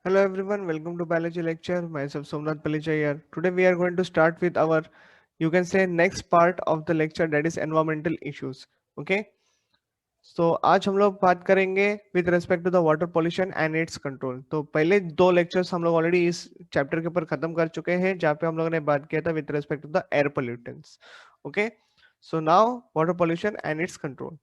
Hello everyone, welcome to Biology lecture. Myself Somnath Palicha here. Today we are going to start with our, you can say, next part of the lecture, that is environmental issues. Okay. तो आज हम लोग बात करेंगे with respect to the water pollution and its control. तो पहले दो lectures हम लोग ऑलरेडी इस चैप्टर के ऊपर खत्म कर चुके हैं, जहाँ पे हम लोगों ने बात किया था with respect to the air pollutants. Okay, so now water pollution and its control.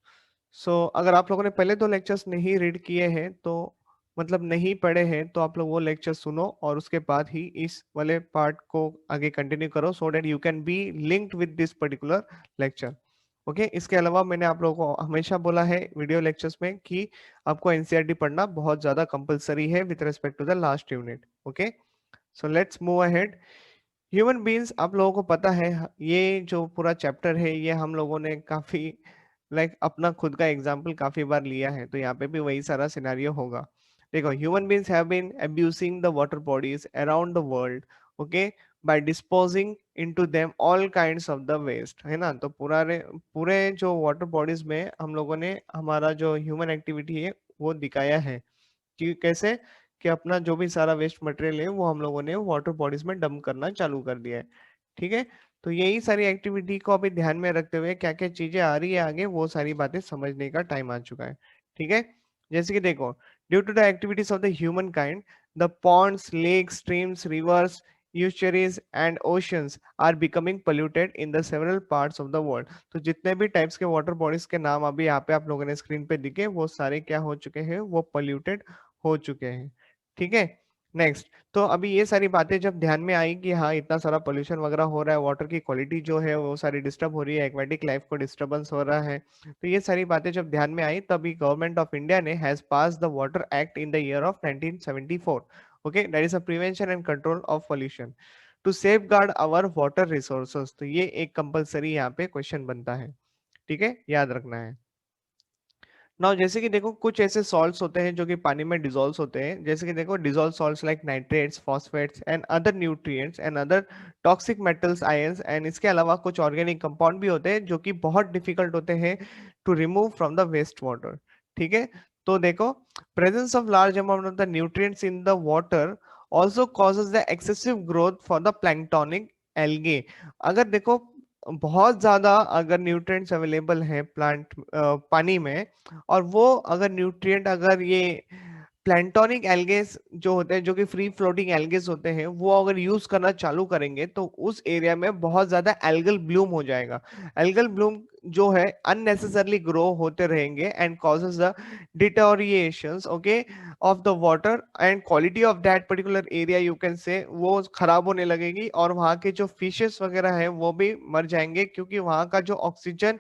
अगर आप लोगों ने पहले दो लेक्चर्स नहीं रीड किए हैं, तो मतलब नहीं पढ़े हैं, तो आप लोग वो लेक्चर सुनो और उसके बाद ही इस वाले पार्ट को आगे कंटिन्यू करो, so that you can be linked with this particular lecture. Okay, इसके अलावा मैंने आप लोगों को हमेशा बोला है वीडियो लेक्चर्स में कि आपको एनसीईआरटी पढ़ना बहुत ज्यादा कंपलसरी है with respect to the last unit. Okay, so let's move ahead. Human beings, आप लोगों को पता है ये जो पूरा चैप्टर है, ये हम लोगों ने काफी अपना खुद का एग्जाम्पल काफी बार लिया है, तो यहाँ पे भी वही सारा सिनेरियो होगा। देखो, human beings have been abusing the water bodies around the world, okay, by disposing into them all kinds of the waste, है ना। तो पूरे पूरे जो वाटर बॉडीज में हम लोगों ने हमारा जो ह्यूमन एक्टिविटी है वो दिखाया है कि कैसे कि अपना जो भी सारा वेस्ट मटेरियल है वो हम लोगों ने वाटर बॉडीज में डंप करना चालू कर दिया है। ठीक है, तो यही सारी एक्टिविटी को अभी ध्यान में रखते हुए क्या क्या चीजें आ रही है आगे, वो सारी बातें समझने का टाइम आ चुका है। ठीक है, जैसे कि देखो, due to the activities of the human kind, the ponds, lakes, streams, rivers, estuaries and oceans are becoming polluted in the several parts of the world। तो जितने भी टाइप्स के वाटर बॉडीज के नाम अभी यहाँ पे आप लोगों ने स्क्रीन पे दिखे, वो सारे क्या हो चुके हैं, वो पोल्यूटेड हो चुके हैं। ठीक है, नेक्स्ट। तो अभी ये सारी बातें जब ध्यान में आई कि हाँ इतना सारा पोल्यूशन वगैरह हो रहा है, वाटर की क्वालिटी जो है वो सारी डिस्टर्ब हो रही है, एक्वेटिक लाइफ को डिस्टर्बेंस हो रहा है, तो ये सारी बातें जब ध्यान में आई, तभी गवर्नमेंट ऑफ इंडिया ने has pass the water act in the year of 1974। Okay, that is a prevention and control of pollution to safeguard our water resources. तो ये एक कंपलसरी यहाँ पे क्वेश्चन बनता है। ठीक है, याद रखना है। नाउ जैसे कि देखो, कुछ ऐसे सॉल्ट्स होते हैं जो कि पानी में डिजोल्व होते हैं, जैसे कि देखो dissolve salts like nitrates, phosphates and other nutrients and other toxic metals, ions, and इसके अलावा कुछ ऑर्गेनिक कंपाउंड भी होते हैं जो कि बहुत डिफिकल्ट होते हैं to remove from the waste water. ठीक है, तो देखो, presence of large amount of the nutrients in the water also causes the excessive growth for the planktonic algae। अगर देखो बहुत ज्यादा अगर न्यूट्रिएंट्स अवेलेबल है प्लांट पानी में, और वो अगर न्यूट्रिएंट अगर ये प्लैंटोनिक एल्गेस जो होते हैं, जो कि फ्री फ्लोटिंग एल्गेस होते हैं, वो अगर यूज करना चालू करेंगे, तो उस एरिया में बहुत ज्यादा एल्गल ब्लूम हो जाएगा। एल्गल ब्लूम जो है अननेसेसरली ग्रो होते रहेंगे and causes the deteriorations, okay, of the water and quality of that particular area, you can say वो खराब होने लगेगी, और वहाँ के जो फिशेस वगैरह है वो भी मर जाएंगे, क्योंकि वहाँ का जो ऑक्सीजन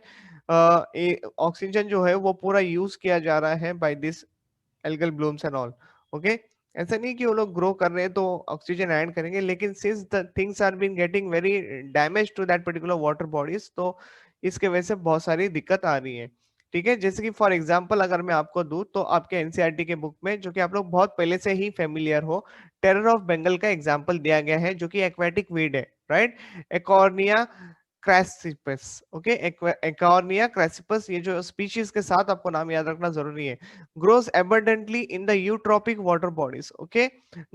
ऑक्सीजन जो है वो पूरा यूज किया जा रहा है by this algal blooms and all. Okay, ऐसा नहीं कि वो लोग ग्रो कर रहे हैं तो ऑक्सीजन ऐड करेंगे, लेकिन since the things are been getting very damage to that particular water bodies, तो इसके वजह से बहुत सारी दिक्कत आ रही है। ठीक है, जैसे कि फॉर एग्जांपल अगर मैं आपको दूं, तो आपके एनसीईआरटी के बुक में, जो कि आप लोग बहुत पहले से ही फेमिलियर हो, टेरर ऑफ बंगाल का एग्जांपल दिया गया है, जो कि एक्वेटिक वीड है, राइट। एकॉर्निया क्रैसिपस, ओके, एकॉर्निया क्रैसिपस, ये जो स्पीशीज के साथ आपको नाम याद रखना जरूरी है, grows abundantly in the eutrophic water bodies। okay,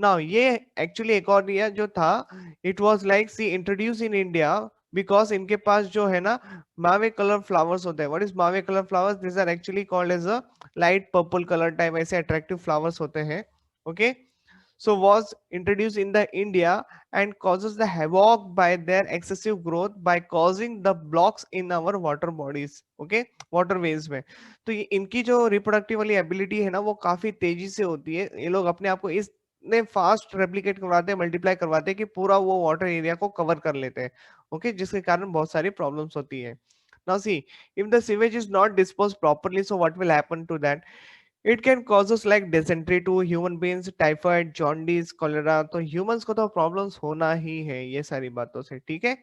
now ये actually एकॉर्निया जो था, it was like see introduced in India because इनके पास जो है ना मावे कलर फ्लावर्स होते हैं। what is मावे colour flowers? these are actually called as a light purple color type, ऐसे अट्रैक्टिव फ्लावर्स होते हैं। okay, so was introduced in the India and causes the havoc by their excessive growth by causing the blocks in our water bodies, okay, waterways में। तो ये इनकी जो reproductive वाली ability है ना, वो काफी तेजी से होती है। ये लोग अपने आप को इतने फास्ट रेप्लिकेट करवाते हैं, मल्टीप्लाई करवाते हैं कि पूरा वो वाटर एरिया को कवर कर लेते हैं। ओके, जिसके कारण बहुत सारी प्रॉब्लम्स होती है। Now see, if the sewage is not disposed properly, so what will happen to that? It can causes like dysentery to human beings, typhoid, jaundice, cholera. तो ह्यूमंस को तो प्रॉब्लम्स होना ही है ये सारी बातों से। ठीक है,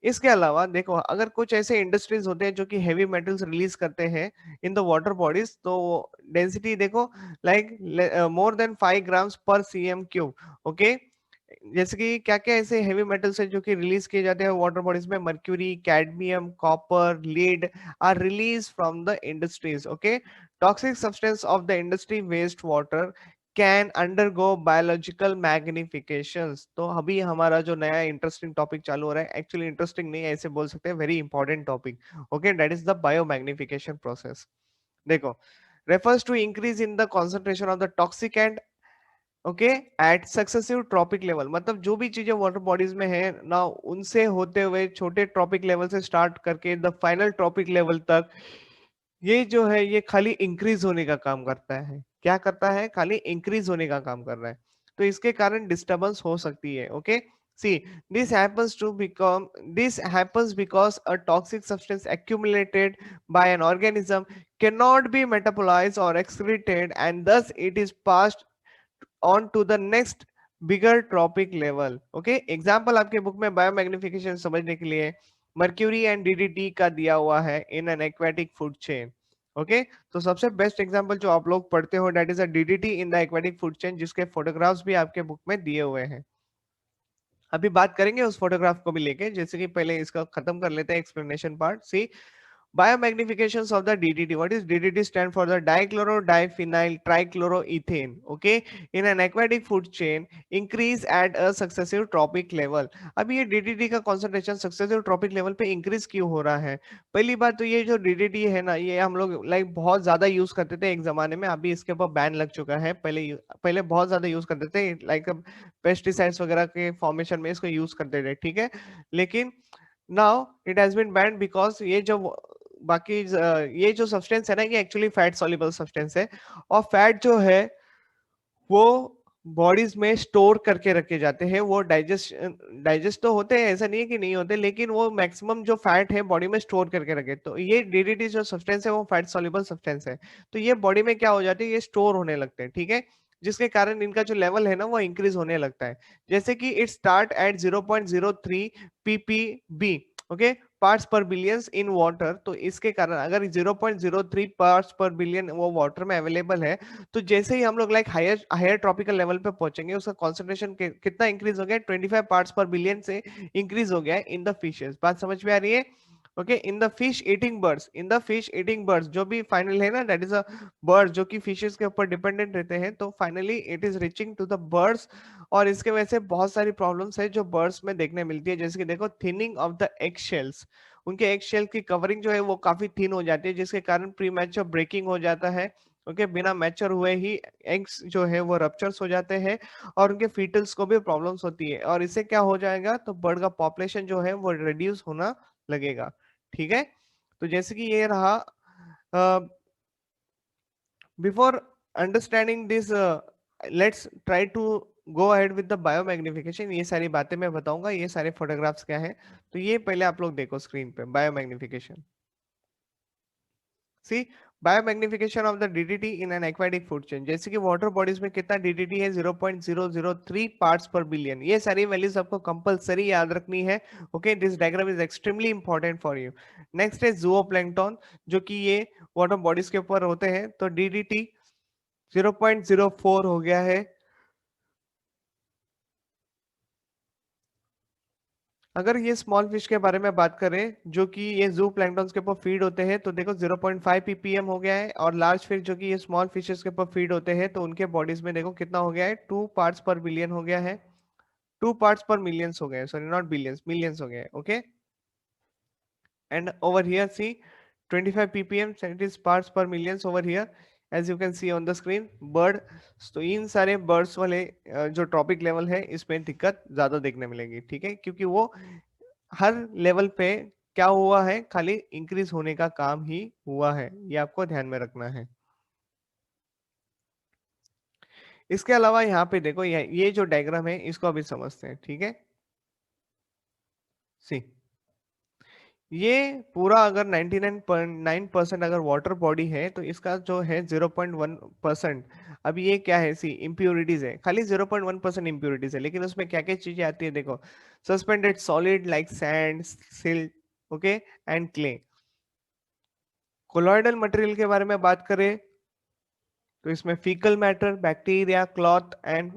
इसके अलावा देखो, अगर कुछ ऐसे इंडस्ट्रीज होते हैं जो कि हेवी मेटल्स रिलीज करते हैं इन द वाटर बॉडीज, तो डेंसिटी देखो लाइक मोर देन 5 ग्राम्स पर सीएम क्यूब। ओके, जैसे कि क्या क्या ऐसे हेवी मेटल्स है जो कि रिलीज किए जाते हैं वाटर बॉडीज में? Mercury, cadmium, copper, lead are release from the industries. Okay, toxic substance of the industry waste water can undergo biological magnifications. तो अभी हमारा जो नया इंटरेस्टिंग टॉपिक चालू हो रहा है, एक्चुअली इंटरेस्टिंग नहीं है, ऐसे बोल सकते हैं very important topic. Okay, that is the biomagnification process. देखो, refers to increase in the concentration of the toxic and okay at successive trophic level. मतलब जो भी चीजें वाटर बॉडीज में है ना, उनसे होते हुए छोटे ट्रॉपिक लेवल से स्टार्ट करके द फाइनल ट्रॉपिक लेवल तक, ये जो है ये खाली इंक्रीज होने का काम करता है। क्या करता है? खाली इंक्रीज होने का काम कर रहा है। तो इसके कारण डिस्टरबेंस हो सकती है। Okay, see, this happens to become this happens because a toxic substance accumulated by an organism cannot be metabolized or excreted, and thus it is passed on to the next bigger tropic level. Okay, example आपके book में biomagnification समझने के लिए mercury and DDT का दिया हुआ है in an aquatic food chain. Okay, तो सबसे बेस्ट एग्जांपल जो आप लोग पढ़ते हो that is a DDT in the aquatic food chain, जिसके फोटोग्राफ्स भी आपके बुक में दिए हुए हैं। अभी बात करेंगे उस फोटोग्राफ को भी लेके, जैसे कि पहले इसका खत्म कर लेते हैं explanation part. See, biomagnifications of the DDT. What is DDT? Stand for the dichloro-diphenyl trichloroethane. Okay, in an aquatic food chain, increase at a successive tropic level. अब ये DDT का concentration successive tropic level पे increase क्यों हो रहा है? पहली बात तो ये जो DDT है ना, ये हम लोग लाइक बहुत ज्यादा यूज करते थे एक जमाने में, अभी इसके ऊपर बैन लग चुका है। पहले बहुत ज्यादा यूज करते थे, लाइक पेस्टिसाइड्स वगैरह के फॉर्मेशन में इसको यूज करते थे, ठीक है। लेकिन now it has been banned because ये जो बाकी ये जो सब्सटेंस है ना, ये एक्चुअली फैट सॉल्युबल सब्सटेंस है। और फैट जो है वो बॉडीज में स्टोर करके रखे जाते हैं। वो डाइजेस्ट तो होते हैं, ऐसा नहीं है कि नहीं होते, लेकिन वो मैक्सिमम जो फैट है बॉडी में स्टोर करके रखे। तो ये डीडीटी जो सब्सटेंस है वो फैट सॉल्युबल सब्सटेंस है। तो ये बॉडी में क्या हो जाती है, ये स्टोर होने लगते हैं, ठीक है। जिसके कारण इनका जो लेवल है ना वो इंक्रीज होने लगता है। जैसे कि it start at 0.03 ppb, okay, parts पर बिलियंस इन वाटर। तो इसके कारण अगर 0.03 पार्ट्स पर बिलियन वो वाटर में अवेलेबल है, तो जैसे ही हम लोग like higher higher tropical level पे पहुंचेंगे, उसका कॉन्सेंट्रेशन कितना इंक्रीज हो गया? 25 पार्ट्स पर बिलियन से इंक्रीज हो गया इन द फिशेस। बात समझ में आ रही है? Okay, in the fish eating birds, in the fish eating birds, जो भी फाइनल है ना, दैट इज अ बर्ड जो कि फिशेस के ऊपर डिपेंडेंट रहते हैं। तो finally it is reaching to the birds, और इसके वजह से बहुत सारी प्रॉब्लम्स है जो बर्ड्स में देखने मिलती है। जैसे कि देखो, thinning of the egg shells, उनके एग शेल की कवरिंग जो है वो काफी थिन हो जाती है, जिसके कारण प्री मैच्योर ब्रेकिंग हो जाता है। ओके, बिना मैच्योर हुए ही एग्स जो है वो रप्चर्स हो जाते हैं, और उनके फीटल्स को भी प्रॉब्लम्स होती है। और इससे क्या हो जाएगा? तो बर्ड का पॉपुलेशन जो है वो रिड्यूस होना लगेगा, ठीक है। तो जैसे कि ये रहा, before understanding this, let's try to go ahead with the biomagnification. ये सारी बातें मैं बताऊंगा, ये सारे फोटोग्राफ्स क्या है। तो ये पहले आप लोग देखो स्क्रीन पे, biomagnification. See, biomagnification of the DDT in an aquatic food chain. जैसे कि वाटर बॉडीज में कितना डीडीटी है? 0.003 पार्ट्स पर बिलियन। ये सारी वैल्यूज आपको कंपलसरी याद रखनी है। Okay, this diagram is extremely important for you. Next है जूओप्लैंक्टन, जो कि ये वाटर बॉडीज के ऊपर होते हैं। तो डीडीटी 0.04 हो गया है। अगर ये स्मॉल फिश के बारे में बात करें, जो कि ये जू प्लैंक्टन्स के ऊपर फीड होते हैं, तो देखो 0.5 ppm हो गया है। और लार्ज फिश जो कि ये स्मॉल फिशेस के ऊपर फीड होते हैं, तो उनके बॉडीज में देखो कितना हो गया है? 2 पार्ट्स पर बिलियन हो गया है। 2 पार्ट्स पर मिलियंस हो गए, सॉरी नॉट बिलियंस, मिलियंस हो गए। Okay, and over here see 25 ppm, it is parts per millions over here, as you can see on the screen bird। तो इन सारे बर्ड्स वाले जो ट्रॉपिक लेवल है, इसमें दिक्कत ज्यादा देखने मिलेगी, ठीक है, क्योंकि वो हर लेवल पे क्या हुआ है? खाली इंक्रीज होने का काम ही हुआ है, ये आपको ध्यान में रखना है। इसके अलावा यहाँ पे देखो, ये जो डायग्राम है इसको अभी समझते हैं, ठीक है। सी, ये पूरा अगर 99.9% अगर वाटर बॉडी है, तो इसका जो है 0.1%। अब ये क्या है? सी, इम्प्योरिटीज है, खाली 0.1% इम्प्योरिटीज है। लेकिन उसमें क्या क्या चीजें आती है देखो, suspended solid like sand, silt, okay, and clay. Colloidal material के बारे में बात करें, तो इसमें faecal matter, bacteria, cloth and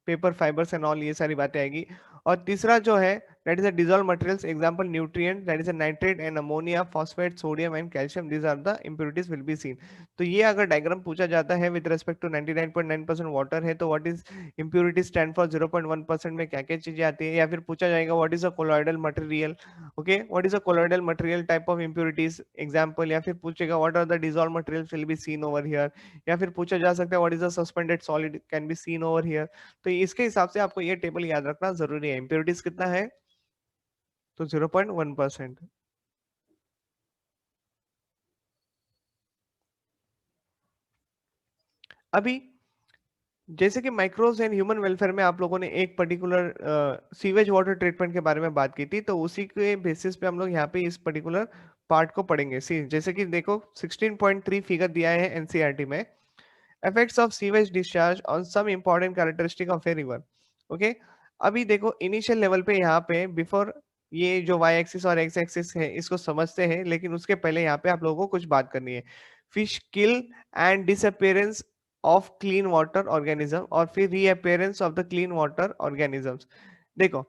paper fibres and all, ये सारी बातें आएगी। और तीसरा जो है that is a dissolved materials, example nutrient, that is a nitrate and ammonia, phosphate, sodium and calcium, these are the impurities will be seen. तो ये अगर डायग्राम पूछा जाता है विद रेस्पेक्ट टू 99.9% वाटर है, तो what is impurity stand for 0.1% में क्या क्या चीजें आती है, या फिर पूछा जाएगा what is a colloidal material, okay what is a colloidal material type of impurities example, या फिर पूछेगा what are the dissolve materials will be seen over here, या फिर पूछा जा सकता है what is the suspended solid can be seen over here. तो इसके हिसाब से आपको ये टेबल याद रखना जरूरी है। इंप्योरिटीज कितना है, तो 0.1%। अभी जैसे कि माइक्रोब्स एंड ह्यूमन वेलफेयर में आप लोगों ने एक पर्टिकुलर सीवेज वाटर ट्रीटमेंट के बारे में बात की थी, तो उसी के बेसिस पे हम लोग यहाँ पे इस पर्टिकुलर पार्ट को पढ़ेंगे। सी जैसे कि देखो 16.3 फिगर दिया है एनसीईआरटी में, effects of sewage discharge on some important characteristic of a river. Okay, अभी देखो इनिशियल लेवल पे यहाँ पे बिफोर, ये जो वाई एक्सिस और एक्स एक्सिस है इसको समझते हैं, लेकिन उसके पहले यहाँ पे आप लोगों को कुछ बात करनी है। Fish kill and disappearance of clean water organism, और फिर reappearance of the clean water organisms. देखो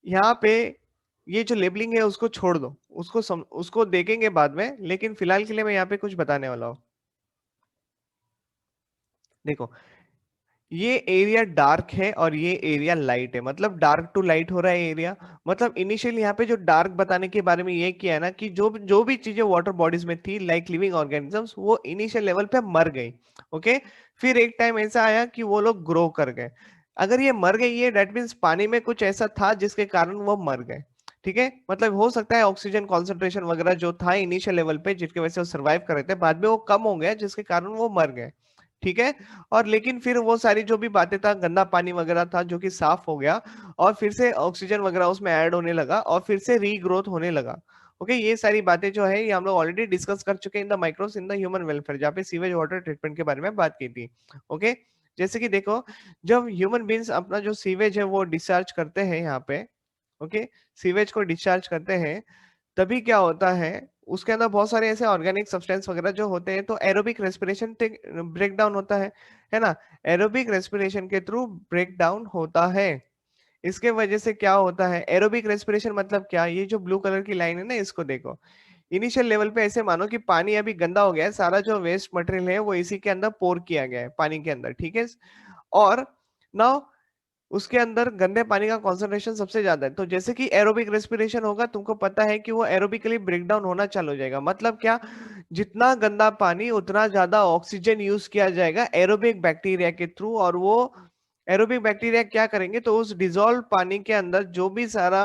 यहाँ पे ये जो लेबलिंग है उसको छोड़ दो, उसको देखेंगे बाद में, लेकिन फिलहाल के लिए मैं यहाँ पे कुछ बताने वाला हूँ। देखो ये एरिया डार्क है और ये एरिया लाइट है, मतलब डार्क टू लाइट हो रहा है एरिया। मतलब इनिशियली यहाँ पे जो डार्क बताने के बारे में ये किया है ना, कि जो जो भी चीजें वाटर बॉडीज में थी लाइक लिविंग ऑर्गेनिजम्स, वो इनिशियल लेवल पे मर गई। ओके, फिर एक टाइम ऐसा आया कि वो लोग ग्रो कर गए। अगर ये मर गई है डेट मीन्स पानी में कुछ ऐसा था जिसके कारण वो मर गए। ठीक है, मतलब हो सकता है ऑक्सीजन कॉन्सेंट्रेशन वगैरह जो था इनिशियल लेवल पे जिसकी वजह से वो सर्वाइव कर रहे थे, बाद में वो कम हो गया जिसके कारण वो मर गए। ठीक है, और लेकिन फिर वो सारी जो भी बातें था, गंदा पानी वगैरह था जो कि साफ हो गया, और फिर से ऑक्सीजन वगैरह उसमें ऐड होने लगा और फिर से रीग्रोथ होने लगा। ओके, ये सारी बातें जो है ये हम लोग ऑलरेडी डिस्कस कर चुके हैं in the micros in the human welfare, जहाँ पे सीवेज वाटर ट्रीटमेंट के बारे में बात की थी। ओके, जैसे कि देखो जब ह्यूमन बींग्स अपना जो सीवेज है वो डिस्चार्ज करते हैं यहाँ पे, ओके सीवेज को डिस्चार्ज करते हैं, तभी क्या होता है उसके अंदर बहुत सारे ऐसे ऑर्गेनिक सब्सटेंस वगैरह जो होते हैं, तो एरोबिक रेस्पिरेशन ब्रेक डाउन होता है ना। एरोबिक रेस्पिरेशन के थ्रू ब्रेक डाउन होता है। इसके वजह से क्या होता है, एरोबिक रेस्पिरेशन मतलब क्या, ये जो ब्लू कलर की लाइन है ना इसको देखो, इनिशियल लेवल पे ऐसे मानो कि पानी अभी गंदा हो गया है, सारा जो वेस्ट मटेरियल है वो इसी के अंदर पोर किया गया है पानी के अंदर, ठीक है। और नाउ उसके अंदर गंदे पानी का कॉन्सेंट्रेशन सबसे ज्यादा है, तो जैसे कि एरोबिक रेस्पिरेशन होगा तुमको पता है कि वो एरोबिकली ब्रेक डाउन होना चालू हो जाएगा। मतलब क्या, जितना गंदा पानी उतना ज्यादा ऑक्सीजन यूज किया जाएगा एरोबिक बैक्टीरिया के थ्रू, और वो एरोबिक बैक्टीरिया क्या करेंगे, तो उस डिजोल्व पानी के अंदर जो भी सारा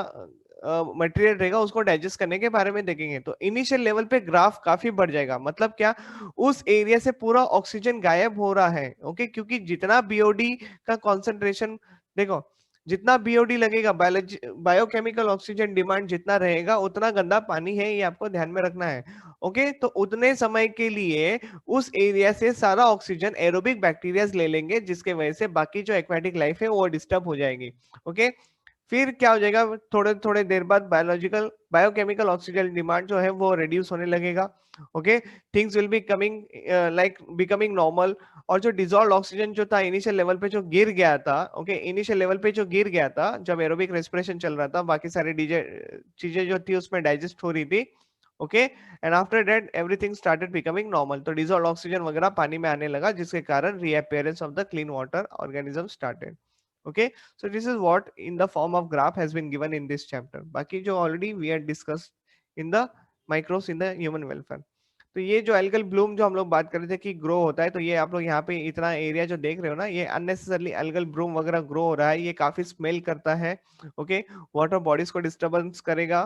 मटेरियल रहेगा उसको डाइजेस्ट करने के बारे में देखेंगे। तो इनिशियल लेवल पे ग्राफ काफी बढ़ जाएगा, मतलब क्या, उस एरिया से पूरा ऑक्सीजन गायब हो रहा है। ओके, क्योंकि जितना बीओडी का कॉन्सेंट्रेशन, देखो जितना बीओडी लगेगा, बायोलॉजी बायोकेमिकल ऑक्सीजन डिमांड जितना रहेगा उतना गंदा पानी है, ये आपको ध्यान में रखना है। ओके, तो उतने समय के लिए उस एरिया से सारा ऑक्सीजन एरोबिक बैक्टीरियाज ले लेंगे, जिसके वजह से बाकी जो एक्वेटिक लाइफ है वो डिस्टर्ब हो जाएगी। ओके, फिर क्या हो जाएगा, थोड़े थोड़े देर बाद बायोलॉजिकल बायोकेमिकल ऑक्सीजन डिमांड जो है वो रिड्यूस होने लगेगा। Okay, things will be coming like becoming normal. और जो डिजॉल्व ऑक्सीजन जो था इनिशियल लेवल पे जो गिर गया था, ओके इनिशियल लेवल पे जो गिर गया था जब एरोबिक रेस्पिरेशन चल रहा था, बाकी सारी चीजें जो थी उसमें डाइजेस्ट हो रही थी। Okay, and after that everything started becoming normal, तो डिजॉल्व ऑक्सीजन वगैरह पानी में आने लगा, जिसके कारण reappearance of the clean water organism started. Okay, so this is what in the form of graph has been given in this chapter, बाकी जो already we had discussed in the microbes in the human welfare। तो ये जो algal Bloom जो हम लोग बात कर रहे थे कि ग्रो होता है, तो ये आप लोग यहाँ पे इतना एरिया जो देख रहे हो ना, ये अननेसेसरली एल्गल ब्लूम वगैरह ग्रो हो रहा है, ये काफी स्मेल करता है। ओके, वाटर बॉडीज को डिस्टर्बेंस करेगा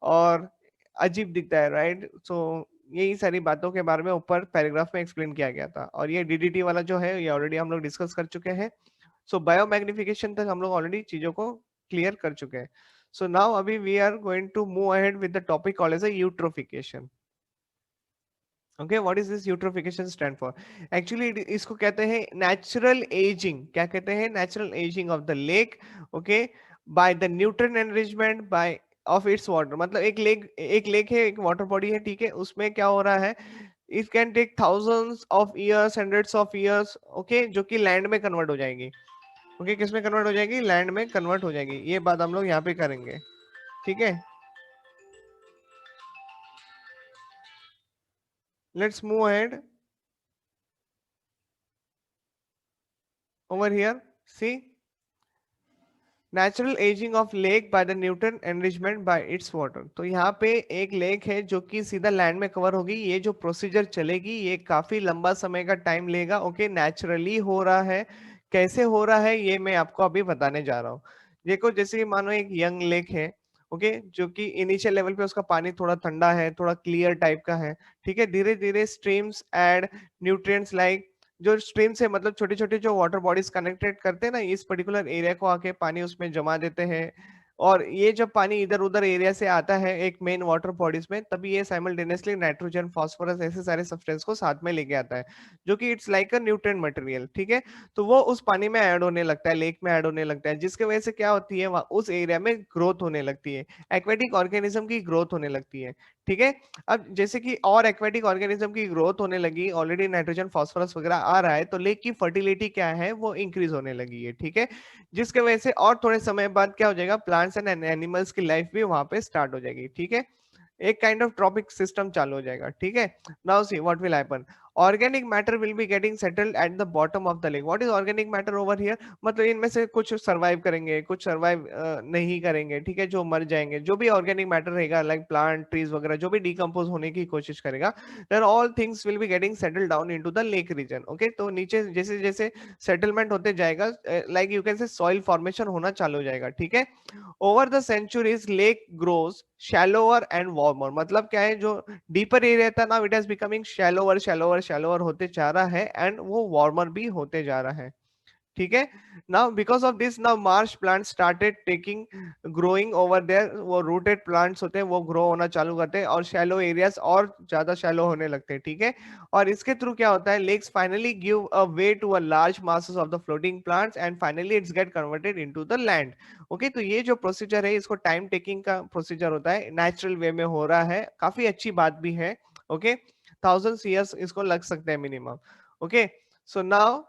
और अजीब दिखता है, राइट। सो यही सारी बातों के बारे में ऊपर पैराग्राफ में एक्सप्लेन किया गया था, और ये डीडीटी वाला जो है ये ऑलरेडी हम लोग डिस्कस कर चुके हैं। सो बायोमैग्निफिकेशन तक हम लोग ऑलरेडी चीजों को क्लियर कर चुके हैं। सो नाउ अभी we are going to move ahead with the topic called as a eutrophication. Okay, what is this eutrophication stand for, actually इसको कहते हैं नेचुरल एजिंग। क्या कहते हैं, natural aging of the lake. Okay, by the nutrient enrichment by of its water, मतलब एक lake है, एक वाटर बॉडी है, ठीक है, उसमें क्या हो रहा है, it can take thousands of years, hundreds of years, okay, जो कि लैंड में कन्वर्ट हो जाएंगी। ओके, किस में कन्वर्ट हो जाएगी? लैंड में कन्वर्ट हो जाएगी। ये बात हम लोग यहाँ पे करेंगे, ठीक है। Let's move ahead over here. See, natural aging of lake by the nutrient enrichment by its water. तो यहाँ पे एक लेक है जो कि सीधा लैंड में कवर होगी। ये जो प्रोसीजर चलेगी ये काफी लंबा समय का टाइम लेगा। ओके, नेचुरली हो रहा है। कैसे हो रहा है ये मैं आपको अभी बताने जा रहा हूँ। देखो, जैसे कि मानो एक यंग लेक है, ओके, जो कि इनिशियल लेवल पे उसका पानी थोड़ा ठंडा है, थोड़ा क्लियर टाइप का है, ठीक है। धीरे धीरे स्ट्रीम्स एड न्यूट्रिएंट्स लाइक, जो स्ट्रीम से मतलब छोटे छोटे जो वाटर बॉडीज कनेक्टेड करते हैं ना इस पर्टिकुलर एरिया को, आके पानी उसमें जमा देते हैं। और ये जब पानी इधर उधर एरिया से आता है एक मेन वाटर बॉडीज में, तभी ये साइमल्टेनियसली नाइट्रोजन, फास्फोरस ऐसे सारे सब्सटेंस को साथ में लेके आता है, जो कि it's like a nutrient material, ठीक है। तो वो उस पानी में ऐड होने लगता है, लेक में ऐड होने लगता है, जिसकी वजह से क्या होती है, वहाँ उस एरिया में ग्रोथ होने लगती है, एक्वेटिक ऑर्गेनिज्म की ग्रोथ होने लगती है, ठीक है। अब जैसे कि और एक्वेटिक ऑर्गेनिज्म की ग्रोथ होने लगी, ऑलरेडी नाइट्रोजन फास्फोरस वगैरह आ रहा है, तो लेक की फर्टिलिटी क्या है, वो इंक्रीज होने लगी है, ठीक है। जिसके वजह से और थोड़े समय बाद क्या हो जाएगा, प्लांट्स एंड एनिमल्स की लाइफ भी वहां पे स्टार्ट हो जाएगी, ठीक है। एक काइंड ऑफ ट्रॉपिक सिस्टम चालू हो जाएगा, ठीक है। Now see what will happen, organic matter will be getting settled at the bottom of the lake. What is organic matter over here? मतलब इनमें से कुछ सर्वाइव करेंगे, कुछ सर्वाइव नहीं करेंगे, ठीक है, जो मर जाएंगे। जो भी ऑर्गेनिक मैटर रहेगा लाइक प्लांट, ट्रीज वगैरह, जो भी डिकम्पोज होने की कोशिश करेगा, then all things will be getting settled down into the lake region. Okay, तो नीचे जैसे जैसे सेटलमेंट होते जाएगा, like you can say soil formation होना चालू हो जाएगा, ठीक है। Over the centuries lake grows shallower and warmer. मतलब क्या है, जो डीपर एरिया था ना, it has becoming shallower shallower shallower होते जा रहा है, एंड वो वार्मर भी होते जा रहा है, ठीक है। Now because of this, now marsh plant started taking growing over there. वो रूटेड प्लांट्स होते हैं, वो ग्रो होना चालू करते हैं, और शैलो एरियाज और ज्यादा शैलो होने लगते हैं, ठीक है। और इसके थ्रू क्या होता है, lakes finally give a way to a large masses of the floating plants, and finally its get converted into the land. Okay, तो ये जो प्रोसीजर है, इसको टाइम टेकिंग का प्रोसीजर होता है, नेचुरल वे में हो रहा है, काफी अच्छी बात भी है। ओके, थाउजेंड ईयर्स इसको लग सकते हैं minimum. Okay, so now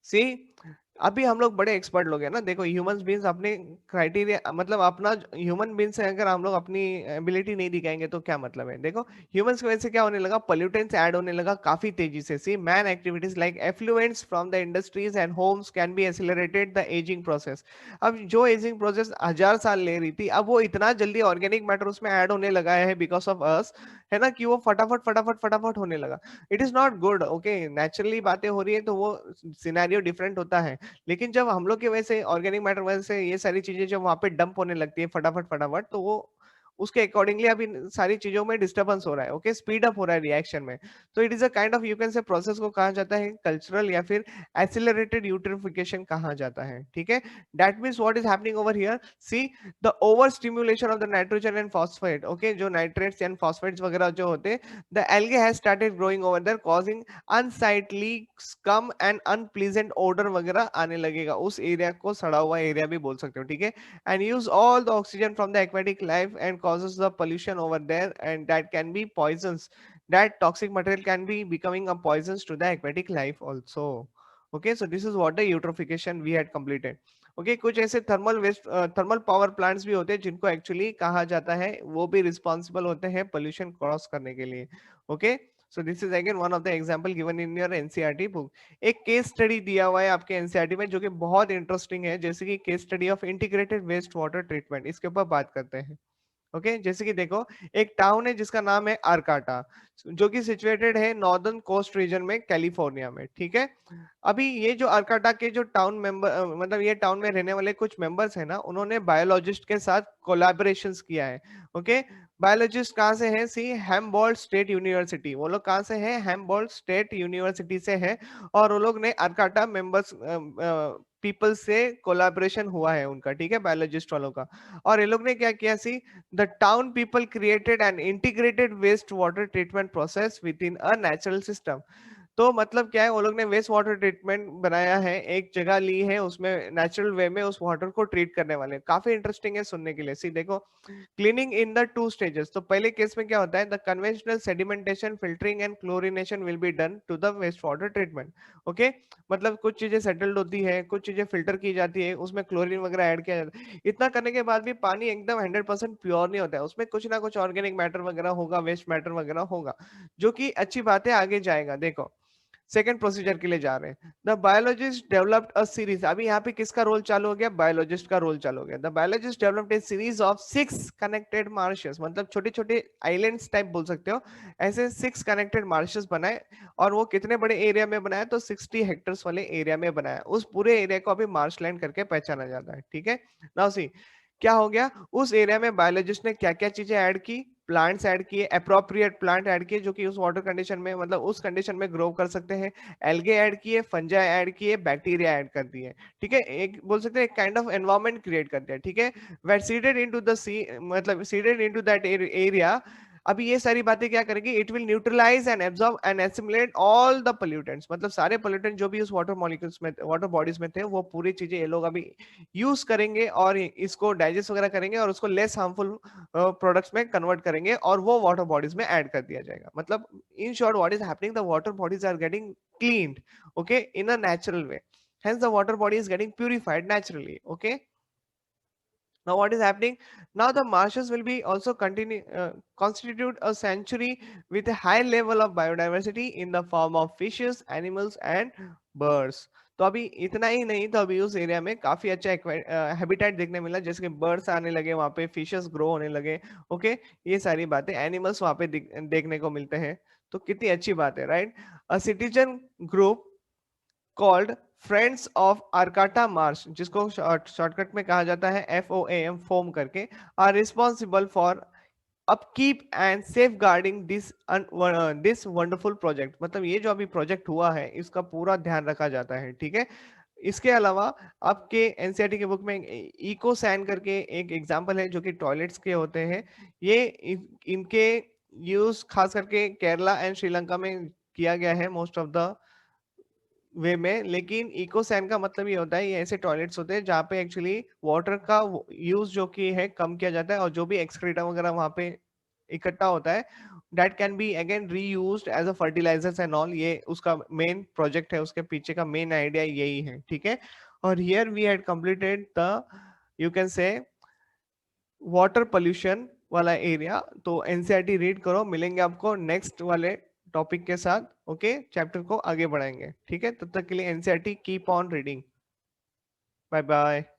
see, अभी हम लोग बड़े एक्सपर्ट लोग हैं ना। देखो, ह्यूमंस बींग्स अपने क्राइटेरिया, मतलब अपना ह्यूमन बींग्स है, अगर हम लोग अपनी एबिलिटी नहीं दिखाएंगे तो क्या मतलब है। देखो, ह्यूमंस की वजह से क्या होने लगा, पोल्यूटेंट्स ऐड होने लगा काफी तेजी से। See, man activities like effluents from the industries and homes can be accelerated the aging process. अब जो एजिंग प्रोसेस 1000 साल ले रही थी, अब वो इतना जल्दी ऑर्गेनिक मैटर उसमें ऐड होने लगा है बिकॉज ऑफ अस, है ना, कि वो फटाफट फटाफट फटाफट होने लगा। It is not good. Okay, naturally बातें हो रही है तो वो सिनेरियो डिफरेंट होता है। लेकिन जब हम लोग की वजह से, ऑर्गेनिक मैटर वजह से ये सारी चीजें जब वहां पे डंप होने लगती है फटाफट फटाफट, तो वो उसके अकॉर्डिंगली अभी सारी चीजों में डिस्टर्बेंस हो रहा है। ओके, स्पीड अप हो रहा है रिएक्शन में। तो it is a kind of, you can से, प्रोसेस को कहा जाता है कल्चरल या फिर एक्सिलरेटेड यूट्रिफिकेशन कहा जाता है, ठीक है। That means what is happening over here, see, the over stimulation of the nitrogen and phosphate. Okay, जो नाइट्रेट्स एंड फॉस्फेट्स वगैरह जो होते हैं, the algae has started growing over there, causing unsightly scum and unpleasant odour वगैरह आने लगेगा। उस area को सड़ा हुआ एरिया भी बोल सकते हो, ठीक है। And use all the oxygen from the aquatic life and causes the pollution over there, and that can be poisons. That toxic material can be becoming a poisons to the aquatic life also. Okay, so this is what the eutrophication we had completed. Okay, कुछ ऐसे thermal waste, thermal power plants भी होते हैं जिनको actually कहा जाता है, वो भी रिस्पॉन्सिबल होते हैं पोल्यूशन क्रॉस करने के लिए। Okay, so this is again one of the example given in your NCERT book. एक केस स्टडी दिया हुआ है आपके एनसीईआरटी में जो कि बहुत इंटरेस्टिंग है, जैसे कि case study of integrated waste water treatment, इसके ऊपर बात करते हैं। ओके, जैसे कि देखो, एक टाउन है जिसका नाम है आर्काटा, जो कि सिचुएटेड है नॉर्दर्न कोस्ट रीजन में, कैलिफोर्निया में, ठीक है। अभी ये जो आर्काटा के जो टाउन मेंबर, मतलब ये टाउन में रहने वाले कुछ मेंबर्स हैं ना, उन्होंने बायोलॉजिस्ट के साथ कोलैबोरेशंस किया है। ओके, बायोलॉजिस्ट कहाँ से हैं, सी, हैम्बोल्ट स्टेट यूनिवर्सिटी। वो लोग कहाँ से हैं, हैम्बोल्ट स्टेट यूनिवर्सिटी से है। और वो लोग ने आर्काटा मेंबर्स पीपल से कोलैबोरेशन हुआ है उनका, ठीक है, बायोलॉजिस्ट वालों का। और ये लोग ने क्या किया, सी, the town people created an integrated wastewater treatment process within a natural system. तो मतलब क्या है, वो लोग ने वेस्ट वाटर ट्रीटमेंट बनाया है, एक जगह ली है, उसमें नेचुरल वे में उस वाटर को ट्रीट करने वाले। काफी इंटरेस्टिंग है सुनने के लिए। सी देखो, cleaning in the two stages. तो पहले केस में क्या होता है, the conventional sedimentation, filtering and chlorination will be done to the waste water treatment. Okay, मतलब कुछ चीजें सेटल्ड होती है, कुछ चीजें फिल्टर की जाती है, उसमें क्लोरीन वगैरह ऐड किया जाता है। इतना करने के बाद भी पानी एकदम 100% प्योर नहीं होता है, उसमें कुछ ना कुछ ऑर्गेनिक मैटर वगैरह होगा, वेस्ट मैटर वगैरह होगा, जो कि अच्छी बात है, आगे जाएगा। देखो सेकेंड प्रोसीजर के लिए जा रहे हैं। The biologist developed a series. अभी यहाँ पे किसका रोल चालू हो गया, बायोलॉजिस्ट का रोल चालू हो गया। The biologist developed A series of 6 connected marches, मतलब छोटे छोटे आइलैंड्स टाइप बोल सकते हो, ऐसे 6 कनेक्टेड मार्शेस बनाए। और वो कितने बड़े एरिया में बनाया, तो 60 हेक्टर्स वाले एरिया में बनाया। उस पूरे एरिया को अभी मार्शलैंड करके पहचाना जाता है। ठीक है, नाउ सी क्या हो गया, उस एरिया में बायोलॉजिस्ट ने क्या क्या चीजें ऐड की, प्लांट्स ऐड किए, अप्रोप्रिएट प्लांट ऐड किए जो कि उस वाटर कंडीशन में, मतलब उस कंडीशन में ग्रो कर सकते हैं। एल्गे ऐड किए, फंजाई ऐड किए, बैक्टीरिया ऐड कर दिए। ठीक है, एक बोल सकते हैं एक काइंड ऑफ एनवायरनमेंट क्रिएट कर दिया। ठीक है, वेर सीडेड इनटू द सी, मतलब सीडेड इनटू दैट एरिया। अभी ये सारी बातें क्या करेगी, it will neutralize and absorb and assimilate all the pollutants, मतलब सारे पोल्यूटेंट जो भी उस वाटर मॉलिक्यूल्स में, वाटर बॉडीज में थे, वो पूरी चीजें ये लोग अभी यूज करेंगे और इसको डाइजेस्ट वगैरह करेंगे और उसको लेस हार्मफुल प्रोडक्ट्स में कन्वर्ट करेंगे और वो वाटर बॉडीज में ऐड कर दिया जाएगा। मतलब in short what is happening, the water bodies are getting cleaned, okay, in a natural way, hence the water body is getting purified naturally. Okay, now what is happening, now the marshes will be also continue constitute a sanctuary with a high level of biodiversity in the form of fishes, animals and birds. तो अभी इतना ही नहीं, तो अभी उस area में काफी अच्छा हैबिटेट देखने मिला, जैसे कि बर्ड्स आने लगे वहां पे, फिशेस ग्रो होने लगे। ओके, ये सारी बातें, एनिमल्स वहां पे देखने को मिलते हैं। तो कितनी अच्छी बात है, right. A citizen group called friends of Arcata marsh, जिसको शॉर्टकट में कहा जाता है FOAM, फोम करके, are responsible for upkeep and safeguarding this wonderful project. मतलब ये जो अभी प्रोजेक्ट हुआ है, इसका पूरा ध्यान रखा जाता है। ठीक है, इसके अलावा आपके एनसीईआरटी के बुक में इको सैन करके एक एग्जांपल है, जो कि टॉयलेट्स के होते हैं। ये इनके यूज खास करके केरला एंड श्रीलंका में किया गया है मोस्ट ऑफ द वे में। लेकिन इकोसैन का मतलब ये होता है, ये ऐसे टॉयलेट्स होते हैं जहाँ पे एक्चुअली वाटर का यूज जो कि है कम किया जाता है, और जो भी एक्सक्रीटा वगैरह वहाँ पे इकट्ठा होता है, that can be again reused as a fertilizers and all. ये उसका मेन प्रोजेक्ट है, उसके पीछे का मेन आइडिया यही है। ठीक है, और here we had completed the, you can say, water pollution वाला एरिया। तो एनसीईआरटी रीड करो, मिलेंगे आपको नेक्स्ट वाले टॉपिक के साथ। ओके, चैप्टर को आगे बढ़ाएंगे। ठीक है, तब तक के लिए NCERT keep on reading. Bye bye.